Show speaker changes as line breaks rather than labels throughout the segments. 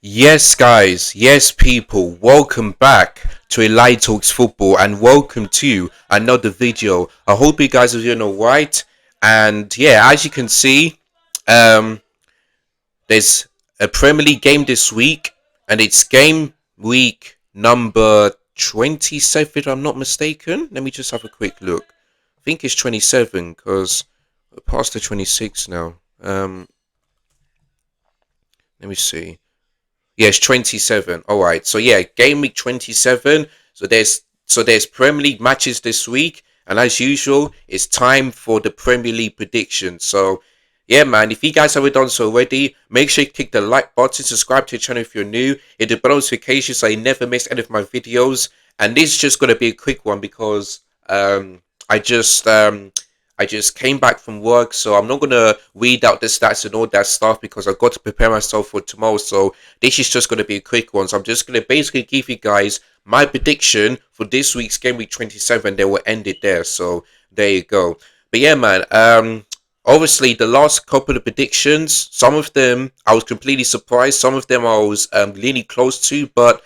Yes, guys, yes, people, welcome back to Eli Talks Football and welcome to another video. I hope you guys are doing alright. And yeah, as you can see, um, there's a Premier League game this week, and it's game week number 27, if I'm not mistaken. Let me just have a quick look. I think it's 27 because we're past the 26 now. Let me see. Yes, 27. All right. So yeah, game week 27. So there's Premier League matches this week, and as usual, it's time for the Premier League prediction. So yeah, man, if you guys haven't done so already, make sure you click the like button, subscribe to the channel if you're new, hit the bell notification so you never miss any of my videos. And this is just gonna be a quick one because I just I just came back from work, so I'm not gonna read out the stats and all that stuff because I've got to prepare myself for tomorrow. So this is just gonna be a quick one. So I'm just gonna basically give you guys my prediction for this week's game week 27. They will end it there. So there you go. But yeah, man. Obviously the last couple of predictions, some of them I was completely surprised. Some of them I was leaning close to, but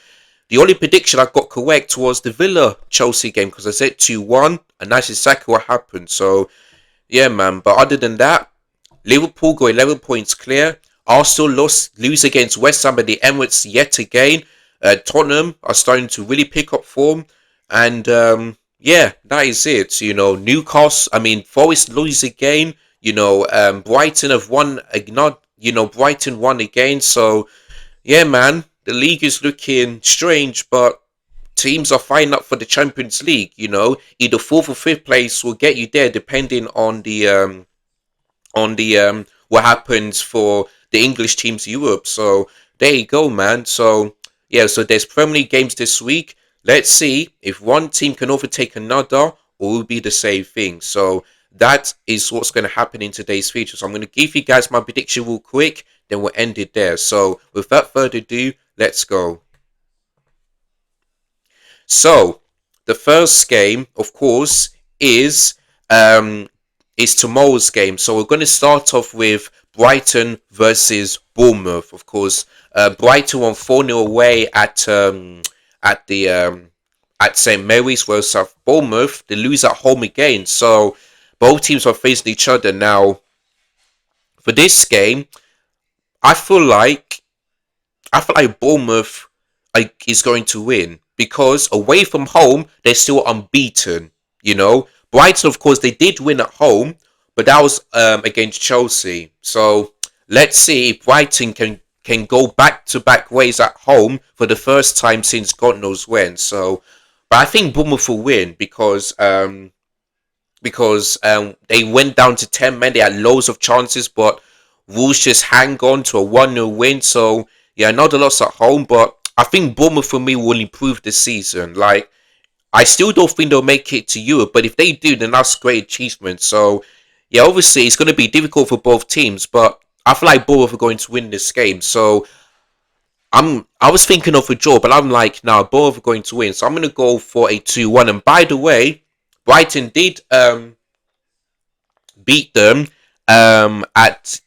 the only prediction I got correct was the Villa Chelsea game because I said 2-1, and that's exactly what happened. So yeah, man. But other than that, Liverpool got 11 points clear. Arsenal lose against West Ham at the Emirates yet again. Tottenham are starting to really pick up form. And yeah, that is it. Newcastle, Forest lose again. Brighton have won, not, Brighton won again. So yeah, man, the league is looking strange, but teams are fighting up for the Champions League. Either fourth or fifth place will get you there, depending on the what happens for the English teams in Europe. So there you go, man. So yeah, so there's Premier League games this week. Let's see if one team can overtake another or will be the same thing. So that is what's going to happen in today's feature. So I'm going to give you guys my prediction real quick, then we'll end it there. So without further ado, let's go. So the first game, of course, um is tomorrow's game. So we're going to start off with Brighton versus Bournemouth. Of course, Brighton won 4-0 away at the at St Mary's, whereas South Bournemouth they lose at home again. So both teams are facing each other now. For this game, I feel like Bournemouth is going to win because away from home they're still unbeaten. Brighton, of course, they did win at home, but that was against Chelsea. So let's see if Brighton can go back to back ways at home for the first time since God knows when. So, but I think Bournemouth will win because they went down to 10 men. They had loads of chances, but Wolves just hang on to a 1-0 win. So, yeah, another loss at home, but I think Bournemouth for me will improve this season. Like, I still don't think they'll make it to Europe, but if they do, then that's a great achievement. So, yeah, obviously it's going to be difficult for both teams, but I feel like both are going to win this game. So, I was thinking of a draw, but I'm like, now both are going to win. So I'm going to go for a 2-1. And by the way, Brighton did beat them at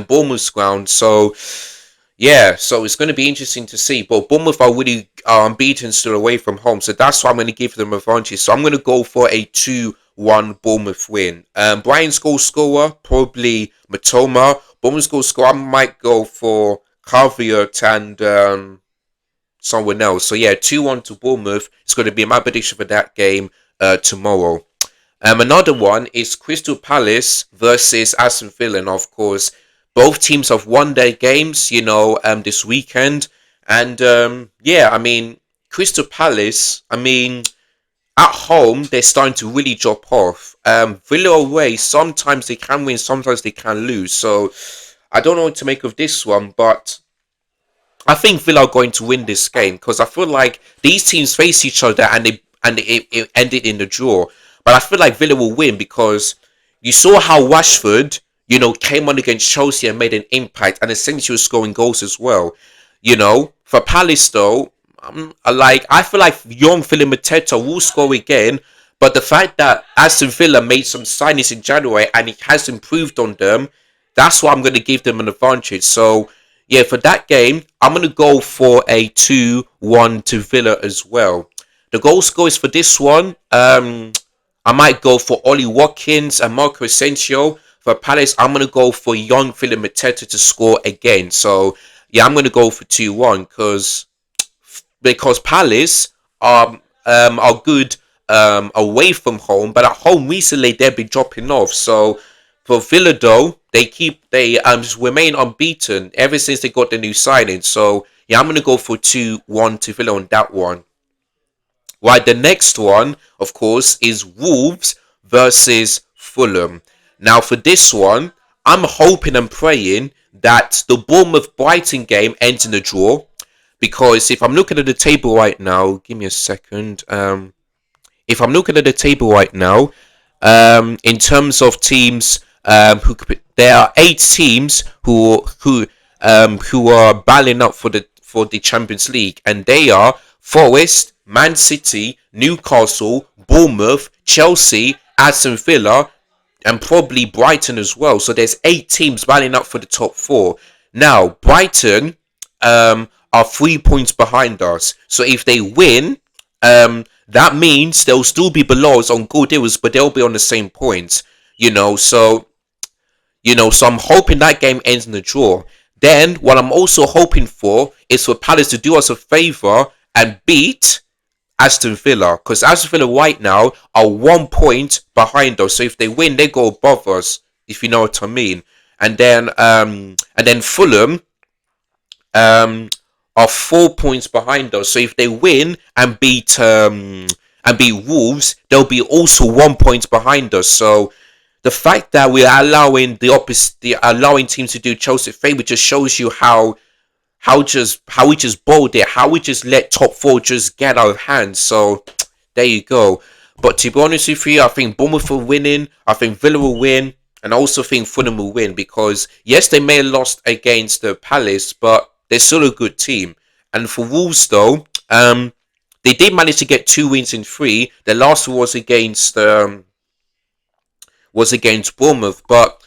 Bournemouth's ground. So yeah, so it's going to be interesting to see. But Bournemouth are really unbeaten still away from home, so that's why I'm going to give them advantage. So I'm going to go for a 2-1 Bournemouth win. Brighton's goal scorer probably Matoma. Bournemouth's goal scorer I might go for Caveat and someone else. So yeah, 2-1 to Bournemouth. It's going to be my prediction for that game tomorrow. Another one is Crystal Palace versus Aston Villa. And of course, both teams have won their games, this weekend. And yeah, Crystal Palace, at home, they're starting to really drop off. Villa away, sometimes they can win, sometimes they can lose. So I don't know what to make of this one, but I think Villa are going to win this game because I feel like these teams face each other and it ended in the draw. But I feel like Villa will win because you saw how Rashford, came on against Chelsea and made an impact and essentially was scoring goals as well. For Palace though, I feel like young Philip Mateta will score again. But the fact that Aston Villa made some signings in January and he has improved on them, that's why I'm going to give them an advantage. So yeah, for that game, I'm gonna go for a 2-1 to Villa as well. The goal scorers for this one, I might go for Ollie Watkins and Marco Asensio. For Palace, I'm gonna go for young Philip Mateta to score again. So yeah, I'm gonna go for 2-1 because Palace are good away from home, but at home recently they've been dropping off. So for Villa though, they just remain unbeaten ever since they got the new signing. So yeah, I'm gonna go for 2-1 to Villa on that one. Right, the next one, of course, is Wolves versus Fulham. Now, for this one, I'm hoping and praying that the Bournemouth Brighton game ends in a draw. Because if I'm looking at the table right now, give me a second. If I'm looking at the table right now, in terms of teams, there are 8 teams who are battling up for the Champions League, and they are Forest, Man City, Newcastle, Bournemouth, Chelsea, Aston Villa, and probably Brighton as well. So there's 8 teams battling up for the top 4. Now Brighton are 3 points behind us. So if they win, that means they'll still be below us on goal deals, but they'll be on the same points. So I'm hoping that game ends in a draw. Then what I'm also hoping for is for Palace to do us a favour and beat Aston Villa, because Aston Villa right now are 1 point behind us. So if they win, they go above us. If you know what I mean. And then Fulham um are 4 points behind us. So if they win and beat Wolves, they'll be also 1 point behind us. So the fact that we are allowing teams to do Chelsea a favour just shows you how we just bowled it, how we just let top 4 just get out of hand. So there you go. But to be honest with you, I think Bournemouth will winning. I think Villa will win, and I also think Fulham will win because yes, they may have lost against the Palace, but they're still a good team. And for Wolves though, they did manage to get 2 wins in 3. The last one was against Bournemouth, but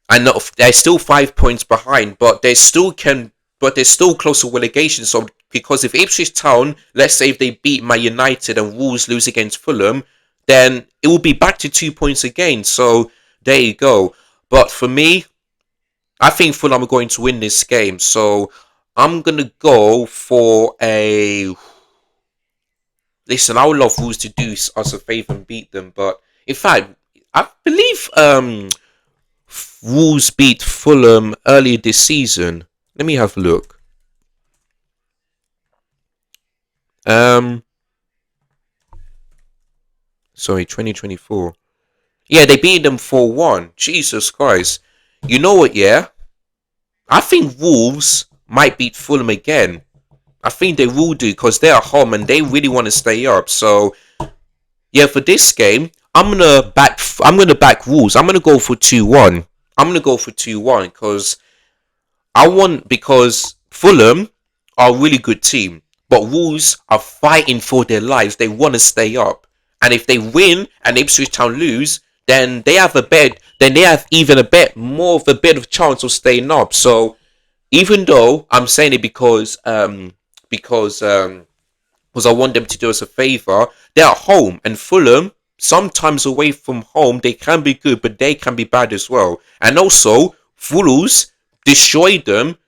I know they're still 5 points behind, but they're still close to relegation. So because if Ipswich Town, let's say if they beat Man United and Wolves lose against Fulham, then it will be back to 2 points again. So there you go. But for me, I think Fulham are going to win this game. So I'm gonna go for a. Listen, I would love Wolves to do us a favour and beat them, but in fact, I believe Wolves beat Fulham earlier this season. Let me have a look. Um, Sorry, 2024. Yeah, they beat them 4-1. Jesus Christ. You know what, yeah? I think Wolves might beat Fulham again. I think they will do because they're at home and they really want to stay up. So, yeah, for this game, I'm gonna back Wolves. I'm gonna go for 2-1. I'm gonna go for 2-1 because Fulham are a really good team, but Wolves are fighting for their lives. They want to stay up, and if they win and Ipswich Town lose, then they have a bet. Then they have even a bet more of a bit of chance of staying up. So even though I'm saying it because I want them to do us a favour. They're at home, and Fulham, sometimes away from home, they can be good, but they can be bad as well. And also, Wolves destroyed them,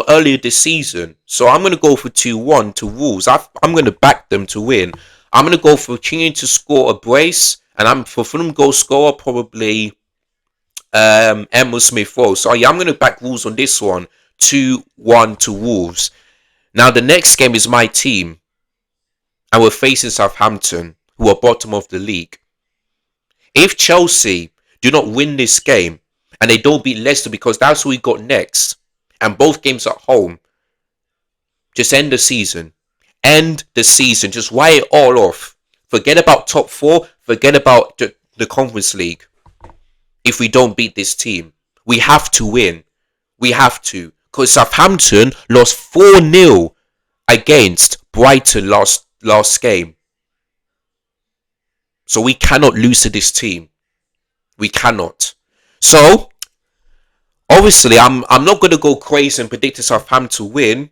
earlier this season. So I'm going to go for 2-1 to Wolves. I'm going to back them to win. I'm going to go for King to score a brace, and I'm for Fulham goal scorer, probably Emil Smith Rowe. So yeah, I'm going to back Wolves on this one. 2-1 to Wolves. Now, the next game is my team, and we're facing Southampton, who are bottom of the league. If Chelsea do not win this game and they don't beat Leicester, because that's who we got next, and both games at home, just end the season. End the season. Just write it all off. Forget about top 4. Forget about the Conference League. If we don't beat this team, we have to win. We have to. Because Southampton lost 4-0 against Brighton last game. So we cannot lose to this team. We cannot. So Obviously, I'm not gonna go crazy and predict Southampton to win,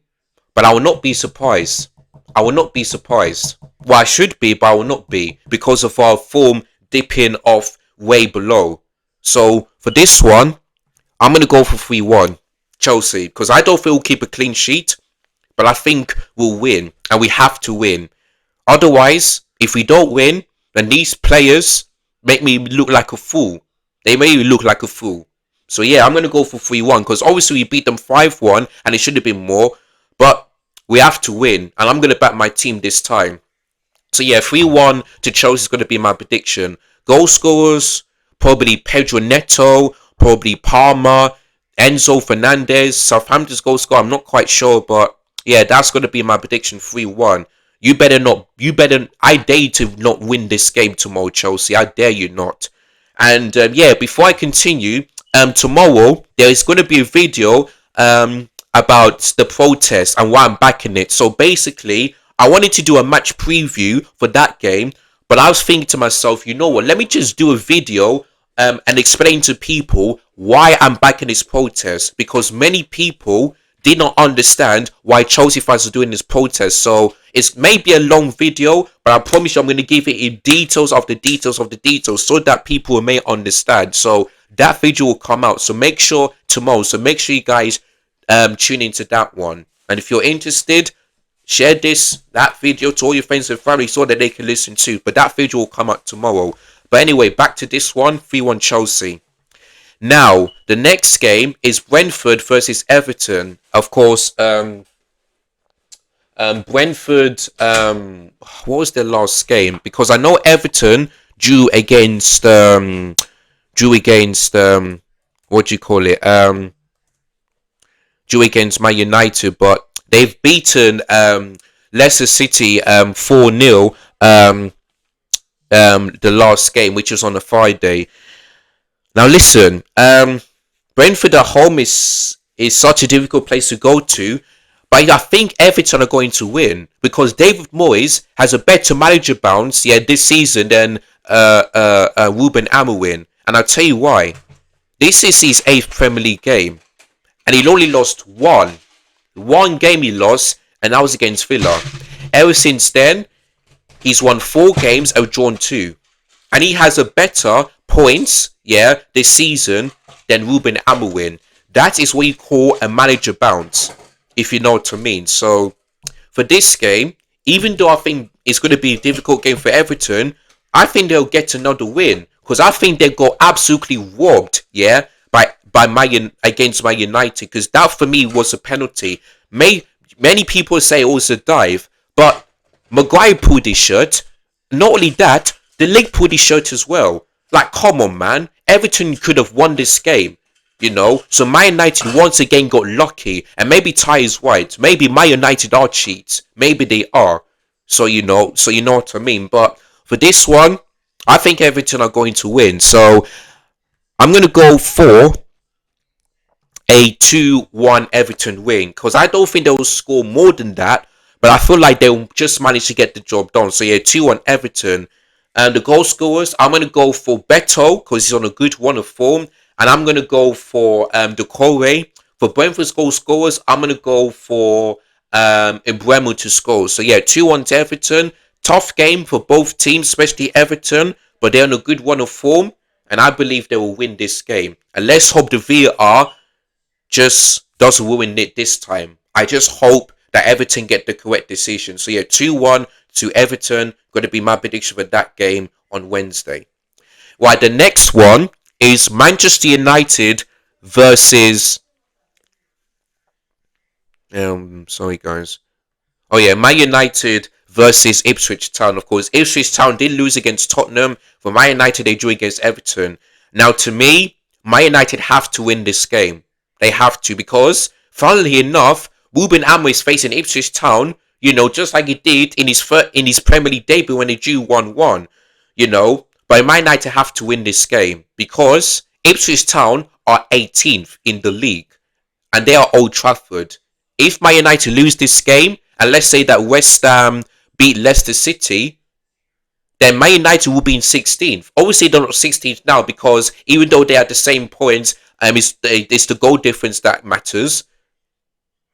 but I will not be surprised. I will not be surprised. Well, I should be, but I will not be because of our form dipping off way below. So for this one, I'm gonna go for 3-1 Chelsea because I don't think we'll keep a clean sheet, but I think we'll win, and we have to win. Otherwise, if we don't win, then these players make me look like a fool. They make me look like a fool. So yeah, I'm gonna go for 3-1 because obviously we beat them 5-1 and it should have been more, but we have to win, and I'm gonna back my team this time. So yeah, 3-1 to Chelsea is going to be my prediction. Goal scorers, probably Pedro Neto, probably Palmer, Enzo Fernandez. Southampton's goal scorer, I'm not quite sure, but yeah, that's going to be my prediction. 3-1. You better not, I dare you to not win this game tomorrow, Chelsea. I dare you not. And yeah, before I continue, tomorrow there is going to be a video about the protest and why I'm backing it. So basically, I wanted to do a match preview for that game, but I was thinking to myself, you know what? Let me just do a video and explain to people why I'm backing this protest, because many people did not understand why Chelsea fans are doing this protest. So it's maybe a long video, but I promise you I'm going to give it in details of the details of the details so that people may understand. So that video will come out. So make sure tomorrow. So make sure you guys tune into that one. And if you're interested, share that video to all your friends and family so that they can listen too. But that video will come out tomorrow. But anyway, back to this one, 3-1 Chelsea. Now, the next game is Brentford versus Everton. Of course, Brentford, what was their last game? Because I know Everton drew against, what do you call it? Drew against Man United, but they've beaten Leicester City 4-0 the last game, which was on a Friday. Now listen, Brentford at home is such a difficult place to go to, but I think Everton are going to win because David Moyes has a better manager bounce this season than Ruben Amorim, and I'll tell you why. This is his 8th Premier League game, and he only lost one game he lost, and that was against Villa. Ever since then, he's won 4 games and drawn 2. And he has a better points, this season than Ruben Amorim. That is what you call a manager bounce, if you know what I mean. So, for this game, even though I think it's going to be a difficult game for Everton, I think they'll get another win. Because I think they got absolutely robbed, against Man United, because that for me was a penalty. Many people say it was a dive, but Maguire pulled his shirt. Not only that, the leg pulled his shirt as well. Like, come on, man. Everton could have won this game, So Man United once again got lucky, and maybe tie is right. Maybe Man United are cheats. Maybe they are. So you know what I mean. But for this one, I think Everton are going to win. So I'm going to go for a 2-1 Everton win, because I don't think they'll score more than that, but I feel like they'll just manage to get the job done. So yeah, 2-1 Everton. And the goal scorers, I'm going to go for Beto because he's on a good run of form, and I'm going to go for Decore. For Brentford's goal scorers, I'm going to go for Embremo to score. So yeah, 2-1 to Everton. Tough game for both teams, especially Everton, but they're on a good run of form, and I believe they will win this game. And let's hope the VAR just doesn't ruin it this time. I just hope that Everton get the correct decision. So yeah, 2-1 to Everton. Going to be my prediction for that game on Wednesday. Right, the next one is Manchester United versus... sorry guys. Oh yeah, Man United versus Ipswich Town. Of course, Ipswich Town did lose against Tottenham. For Man United, they drew against Everton. Now, to me, Man United have to win this game. They have to, because, funnily enough, Ruben Amorim is facing Ipswich Town, just like he did in his Premier League debut when they drew 1-1, But Man United have to win this game, because Ipswich Town are 18th in the league, and they are Old Trafford. If Man United lose this game, and let's say that West Ham beat Leicester City, then Man United will be in 16th. Obviously, they're not 16th now because even though they are the same points, it's the goal difference that matters.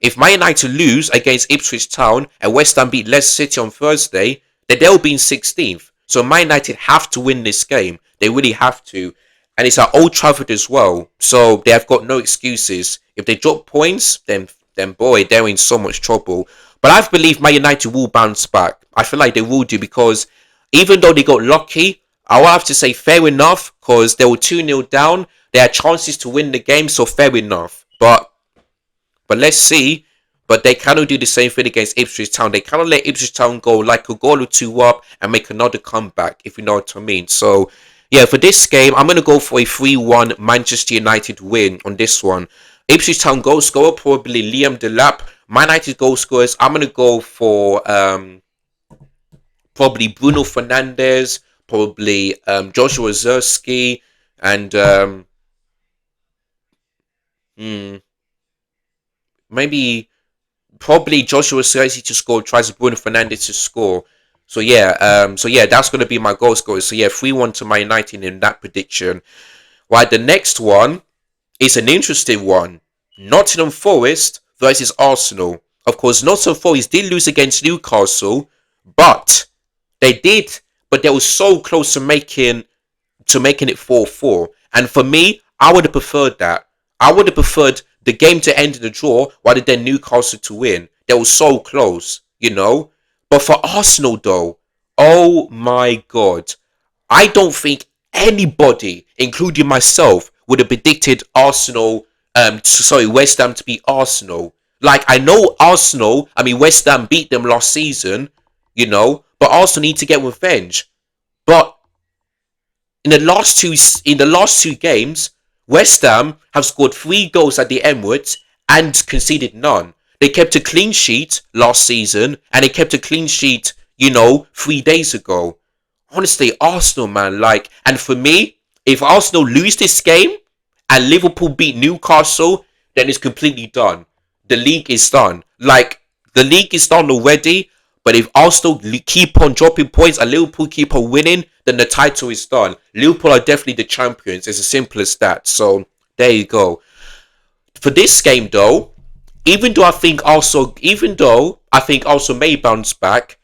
If Man United lose against Ipswich Town and West Ham beat Leicester City on Thursday, then they'll be in 16th. So Man United have to win this game. They really have to. And it's at Old Trafford as well. So they have got no excuses. If they drop points, then boy, they're in so much trouble. But I believe Man United will bounce back. I feel like they will do because even though they got lucky, I will have to say fair enough because they were 2-0 down. They had chances to win the game, so fair enough. But let's see. But they cannot do the same thing against Ipswich Town. They cannot let Ipswich Town go like a goal or two up and make another comeback, if you know what I mean. So, yeah, for this game, I'm going to go for a 3-1 Manchester United win on this one. Ipswich Town goal scorer, probably Liam Delap. Man United goal scorers, I'm going to go for probably Bruno Fernandes, probably Joshua Zerski, and hmm, maybe probably Joshua Zerski to score, tries Bruno Fernandes to score. So yeah, that's gonna be my goal scorer. So yeah, 3-1 to Man United in that prediction. While the next one is an interesting one. Nottingham Forest versus Arsenal. Of course, Nottingham Forest did lose against Newcastle, but they did, but they were so close to making it 4-4. And for me, I would have preferred that. I would have preferred the game to end in a draw rather than Newcastle to win. They were so close. But for Arsenal, though, oh my God. I don't think anybody, including myself, would have predicted West Ham to beat Arsenal. Like, I know West Ham beat them last season, but Arsenal need to get revenge. But in the last two games, West Ham have scored 3 goals at the Emirates and conceded none. They kept a clean sheet last season and they kept a clean sheet, 3 days ago. Honestly, Arsenal, man, and for me, if Arsenal lose this game and Liverpool beat Newcastle, then it's completely done. The league is done. The league is done already. But if Arsenal keep on dropping points and Liverpool keep on winning, then the title is done. Liverpool are definitely the champions. It's as simple as that. So there you go. For this game, though, even though I think also may bounce back,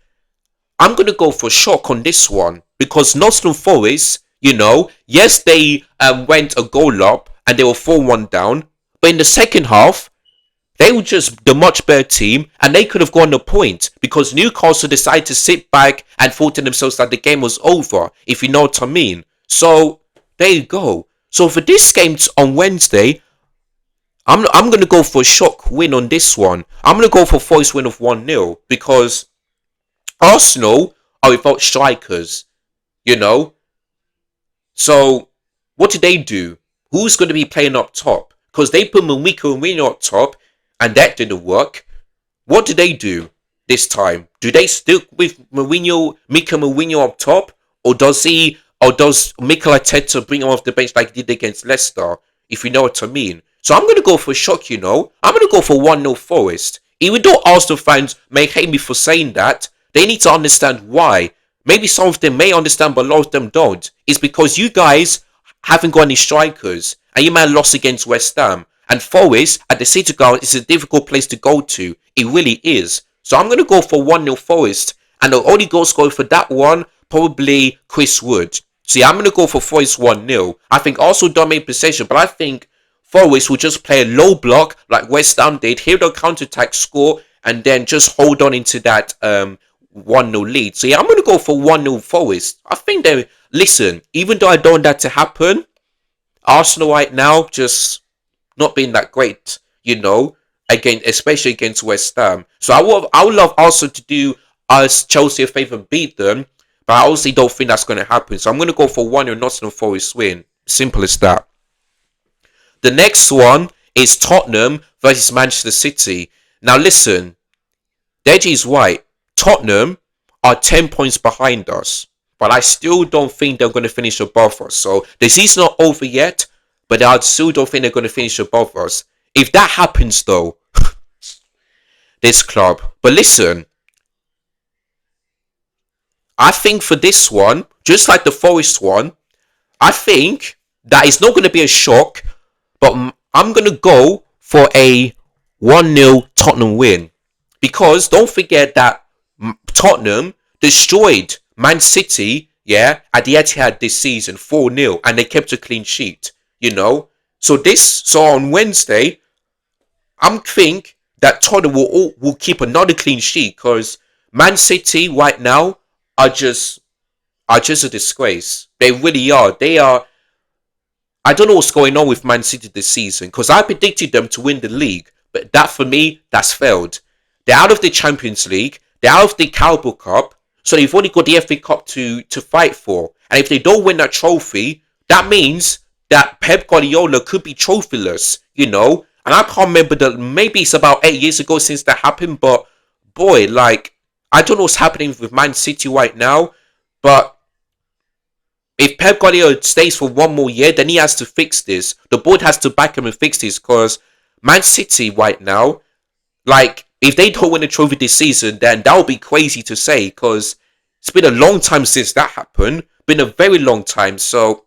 I'm gonna go for a shock on this one because Nottingham Forest, yes, they went a goal up and they were 4-1 down, but in the second half they were just the much better team and they could have gone a point because Newcastle decided to sit back and thought to themselves that the game was over, if you know what I mean. So there you go. So for this game on Wednesday, I'm gonna go for a shock win on this one. I'm gonna go for Forest win of 1-0 because Arsenal are without strikers, you know. So what did they do? Who's going to be playing up top? Because they put Mourinho and Mourinho up top, and that didn't work. What do they do this time? Do they stick with Mourinho up top, or does Mikel Arteta bring him off the bench like he did against Leicester? If you know what I mean. So I'm going to go for a shock. I'm going to go for 1-0 Forest. Even though Arsenal fans may hate me for saying that, they need to understand why. Maybe some of them may understand, but a lot of them don't. It's because you guys haven't got any strikers, and you might have lost against West Ham. And Forest at the City Ground is a difficult place to go to. It really is. So I'm going to go for 1-0 Forest, and the only goal scorer for that one probably Chris Wood. So yeah, I'm going to go for Forest 1-0. I think also dominate possession, but I think Forest will just play a low block like West Ham did, hit the counter-attack, score, and then just hold on into that 1-0 lead. So yeah, I'm going to go for 1-0 Forest. I think listen, even though I don't want that to happen, Arsenal right now just not being that great, again, especially against West Ham. So I would love Arsenal to do us Chelsea a favour and beat them, but I honestly don't think that's going to happen. So I'm going to go for 1-0 Nottingham Forest win. Simple as that. The next one is Tottenham versus Manchester City. Now listen, Deji's right. Tottenham are 10 points behind us, but I still don't think they're going to finish above us. So the season's not over yet, but I still don't think they're going to finish above us. If that happens though, this club. But listen, I think for this one, just like the Forest one, I think that it's not going to be a shock, but I'm going to go for a 1-0 Tottenham win. Because don't forget that Tottenham destroyed Man City, yeah, at the Etihad this season 4-0, and they kept a clean sheet, you know. So on Wednesday, I'm think that Tottenham will keep another clean sheet because Man City right now are just are just a disgrace. They really are. They are. I don't know what's going on with Man City this season because I predicted them to win the league, but that for me, that's failed. They're out of the Champions League. They're out of the Carabao Cup, so they've only got the FA Cup to fight for. And if they don't win that trophy, that means that Pep Guardiola could be trophyless, you know. And I can't remember that. Maybe it's about 8 years ago since that happened, but boy, like I don't know what's happening with Man City right now, but if Pep Guardiola stays for one more year, then he has to fix this. The board has to back him and fix this because Man City right now, like, if they don't win a trophy this season, then that would be crazy to say because it's been a long time since that happened. Been a very long time. So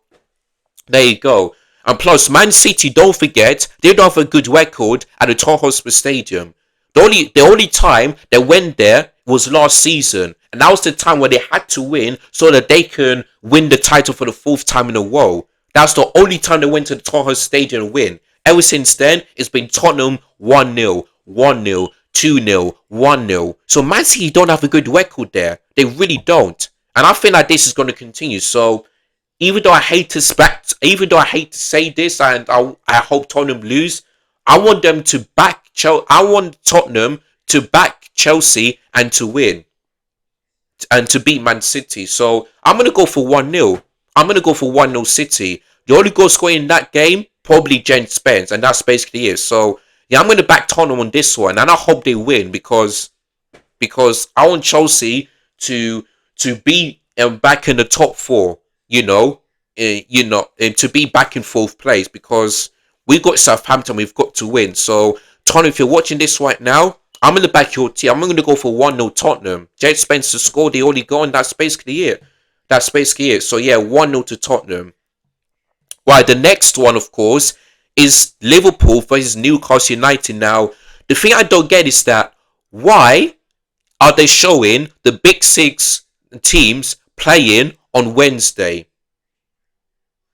there you go. And plus, Man City, don't forget, they don't have a good record at the Tottenham Hotspur Stadium. The only time they went there was last season. And that was the time where they had to win so that they can win the title for the fourth time in a row. That's the only time they went to the Tottenham Stadium and win. Ever since then, it's been Tottenham 1-0, 1-0, 2-0, 1-0. So Man City don't have a good record there. They really don't. And I think that this is going to continue. So even though I hate to say this, and I hope Tottenham lose, I want them to back I want Tottenham to back Chelsea and to win and to beat Man City. So I'm gonna go for 1-0. I'm gonna go for 1-0 City. The only goal scorer in that game probably Jen Spence, and that's basically it. So yeah, I'm gonna back Tottenham on this one, and I hope they win because I want Chelsea to be back in the top four. To be back in fourth place because we've got Southampton, we've got to win. So, Tottenham, if you're watching this right now, I'm going to back your team. I'm going to go for 1-0 Tottenham. Jed Spencer scored the only goal, and that's basically it. So, yeah, 1-0 to Tottenham. Right, the next one, of course, is Liverpool versus Newcastle United. Now, the thing I don't get is that why are they showing the big six teams playing on Wednesday?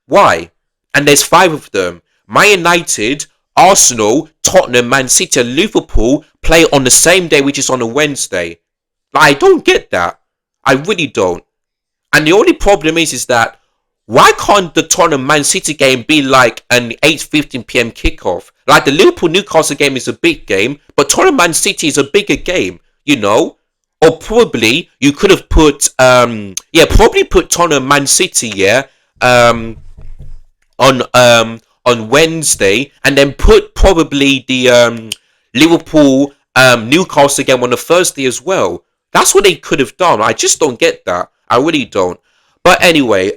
Why? And there's five of them. Man United, Arsenal, Tottenham, Man City, and Liverpool play on the same day, which is on a Wednesday. Like, I don't get that. I really don't. And the only problem is that why can't the Tottenham Man City game be like an 8:15 p.m. kickoff? Like the Liverpool Newcastle game is a big game, but Tottenham Man City is a bigger game, you know? Or probably you could have put probably put Tottenham Man City, on Wednesday, and then put probably the Liverpool Newcastle game on the Thursday as well. That's what they could have done. I just don't get that. I really don't. But anyway,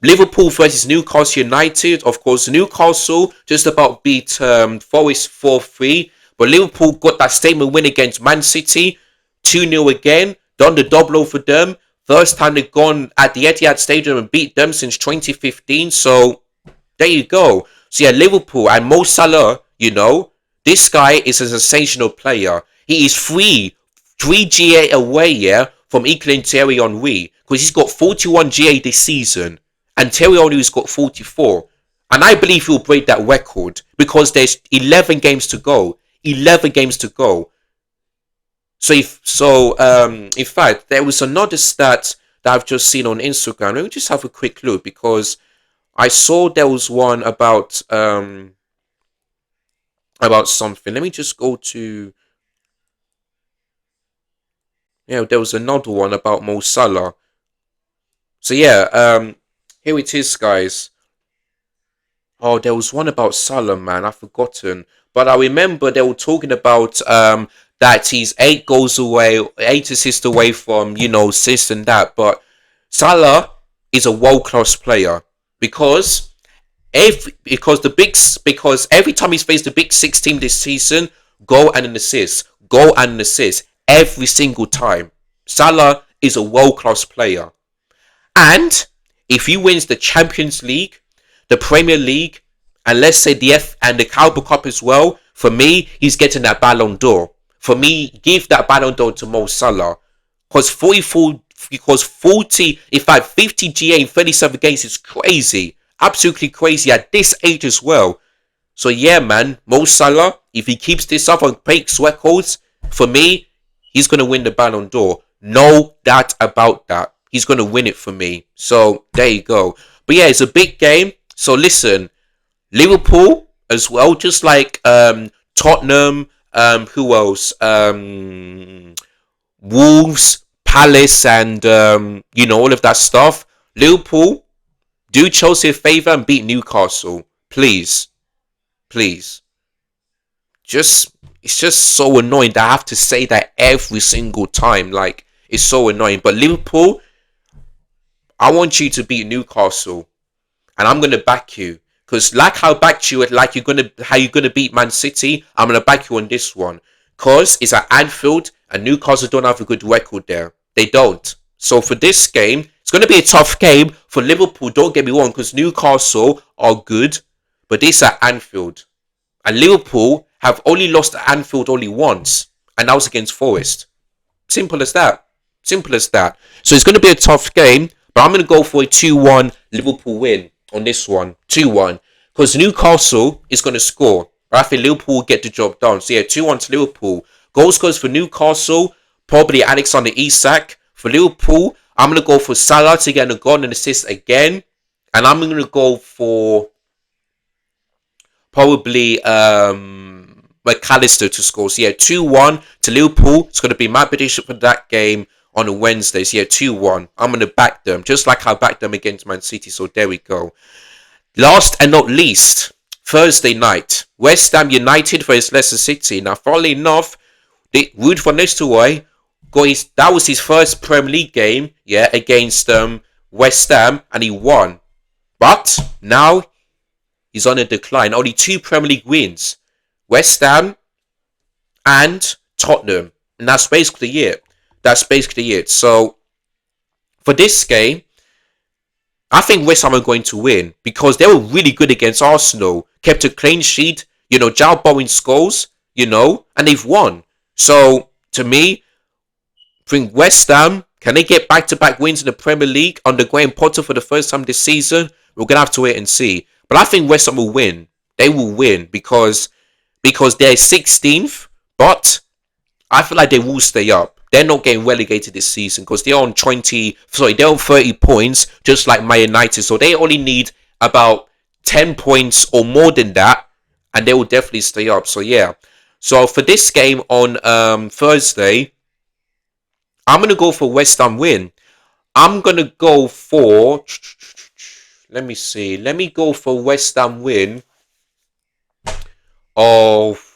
Liverpool versus Newcastle United. Of course, Newcastle just about beat Forest 4-3. But Liverpool got that statement win against Man City. 2-0 again. Done the double over them. First time they've gone at the Etihad Stadium and beat them since 2015. So, there you go. So, yeah, Liverpool and Mo Salah, this guy is a sensational player. He is 3 GA away, from equaling Thierry Henry. Because he's got 41 GA this season. And Thierry Henry's got 44. And I believe he'll break that record. Because there's 11 games to go. 11 games to go. In fact, there was another stat that I've just seen on Instagram. Let me just have a quick look. Because I saw there was one about something. Let me just go to... Yeah, there was another one about Mo Salah. So yeah, here it is, guys. Oh, there was one about Salah, man. I've forgotten. But I remember they were talking about that he's 8 goals away, 8 assists away from, this and that. But Salah is a world-class player. Because every time he's faced the big six team this season, goal and an assist. Every single time. Salah is a world-class player. And if he wins the Champions League, the Premier League, and let's say the F and the Carabao Cup as well, for me, he's getting that Ballon d'Or. For me, give that Ballon d'Or to Mo Salah. Because 44, because 40, in fact, 50 GA in 37 games is crazy. Absolutely crazy at this age as well. So yeah, man, Mo Salah, if he keeps this up and breaks records, for me, he's going to win the Ballon d'Or. No doubt about that. He's going to win it for me. So there you go. But yeah, it's a big game. So listen, Liverpool as well, just like Tottenham, who else? Wolves, Palace, and all of that stuff. Liverpool, do Chelsea a favour and beat Newcastle. Please. Please. It's just so annoying that I have to say that every single time. Like, it's so annoying. But Liverpool, I want you to beat Newcastle. And I'm gonna back you. Because like how I backed you like how you're gonna beat Man City, I'm gonna back you on this one. Cause it's at Anfield and Newcastle don't have a good record there. They don't. So for this game, it's gonna be a tough game for Liverpool, don't get me wrong, because Newcastle are good, but this at Anfield. And Liverpool have only lost at Anfield only once, and that was against Forest. Simple as that. Simple as that. So it's going to be a tough game, but I'm going to go for a 2-1 Liverpool win on this one. 2-1. Because Newcastle is going to score. But I think Liverpool will get the job done. So yeah, 2-1 to Liverpool. Goals goes for Newcastle, probably Alexander Isak. For Liverpool, I'm going to go for Salah to get a goal and assist again. And I'm going to go for probably McAllister to score. So yeah, 2-1 to Liverpool. It's going to be my prediction for that game on a Wednesday. So yeah, 2-1. I'm going to back them, just like I backed them against Man City. So there we go. Last and not least, Thursday night, West Ham United versus Leicester City. Now, funnily enough, Ruud van Nistelrooy, that was his first Premier League game, yeah, against West Ham, and he won. But now he's on a decline. Only 2 Premier League wins. West Ham and Tottenham. And that's basically it. That's basically it. So, for this game, I think West Ham are going to win. Because they were really good against Arsenal. Kept a clean sheet. Joe Bowen scores. And they've won. So, to me, bring West Ham. Can they get back-to-back wins in the Premier League under Graham Potter for the first time this season? We're going to have to wait and see. But I think West Ham will win. They will win because they're 16th. But I feel like they will stay up. They're not getting relegated this season because they're on 30 points, just like Man United. So they only need about 10 points or more than that, and they will definitely stay up. So yeah. So for this game on Thursday, I'm gonna go for West Ham win. I'm gonna go for. Let me see. Let me go for West Ham win of.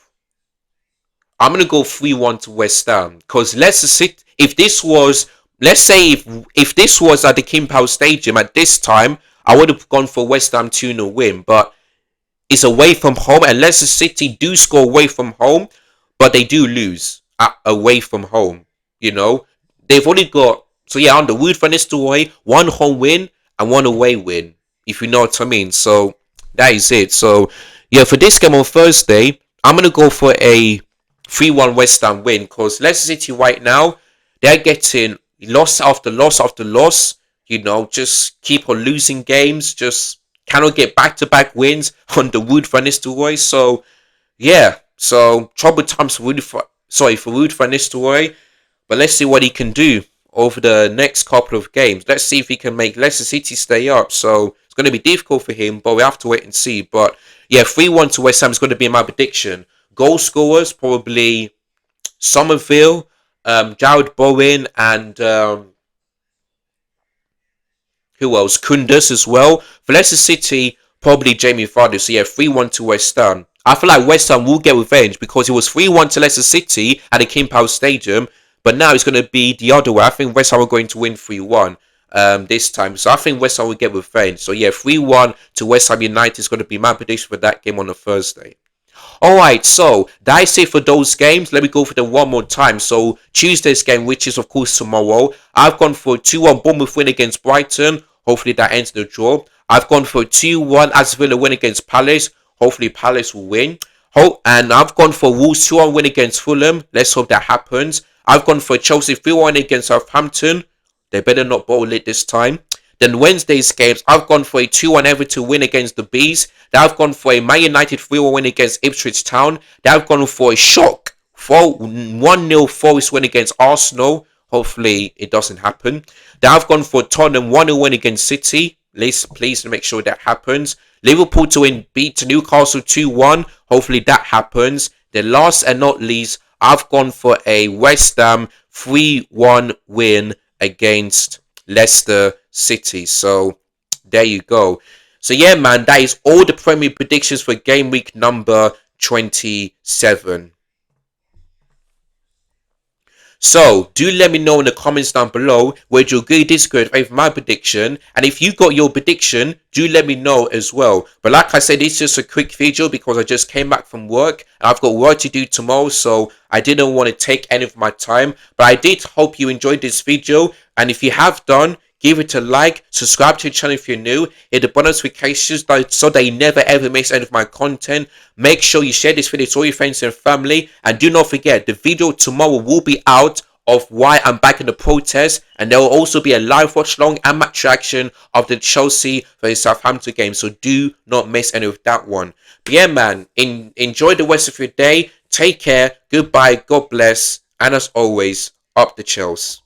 I'm going to go 3-1 to West Ham. Because Leicester City, if this was, let's say if this was at the King Power Stadium at this time, I would have gone for West Ham 2-0 win. But it's away from home. And Leicester City do score away from home. But they do lose away from home. They've only got, so yeah, under Ruud van Nistelrooy, 1 home win and 1 away win. If you know what I mean. So that is it. So yeah, for this game on Thursday, I'm going to go for a 3-1 West Ham win because Leicester City right now, they're getting loss after loss after loss. Just keep on losing games. Just cannot get back-to-back wins under Ruud van Nistelrooy. So, yeah. So, trouble times for Ruud van Nistelrooy. But let's see what he can do over the next couple of games. Let's see if he can make Leicester City stay up. So, it's going to be difficult for him, but we have to wait and see. But, yeah, 3-1 to West Ham is going to be my prediction. Goal scorers, probably Somerville, Jared Bowen, and who else? Kundus as well. For Leicester City, probably Jamie Vardy. So yeah, 3-1 to West Ham. I feel like West Ham will get revenge because it was 3-1 to Leicester City at the King Power Stadium. But now it's going to be the other way. I think West Ham are going to win 3-1 this time. So I think West Ham will get revenge. So yeah, 3-1 to West Ham United is going to be my prediction for that game on a Thursday. Alright, so that's it for those games. Let me go for them one more time. So Tuesday's game, which is of course tomorrow, I've gone for a 2-1 Bournemouth win against Brighton. Hopefully that ends the draw. I've gone for a 2-1 Aston Villa win against Palace. Hopefully Palace will win. And I've gone for Wolves 2-1 win against Fulham. Let's hope that happens. I've gone for Chelsea 3-1 against Southampton. They better not bowl it this time. Then Wednesday's games, I've gone for a 2-1 Everton win against the Bees. Then I've gone for a Man United 3-1 win against Ipswich Town. Then I've gone for a shock 1-0 Forest win against Arsenal. Hopefully it doesn't happen. Then I've gone for Tottenham 1-0 win against City. Please make sure that happens. Liverpool to beat Newcastle 2-1. Hopefully that happens. Then last and not least, I've gone for a West Ham 3-1 win against Leicester City. So there you go. So yeah, man, that is all the Premier predictions for game week number 27. So, do let me know in the comments down below whether you agree or disagree with my prediction. And if you got your prediction, do let me know as well. But like I said, it's just a quick video because I just came back from work. And I've got work to do tomorrow, so I didn't want to take any of my time. But I did hope you enjoyed this video. And if you have done, give it a like, subscribe to the channel if you're new, hit the notifications so that you never ever miss any of my content. Make sure you share this video to all your friends and family, and do not forget the video tomorrow will be out of why I'm back in the protest, and there will also be a live watch long and match reaction of the Chelsea vs Southampton game, so do not miss any of that one. But yeah, man, enjoy the rest of your day, take care, goodbye, God bless, and as always, up the Chels.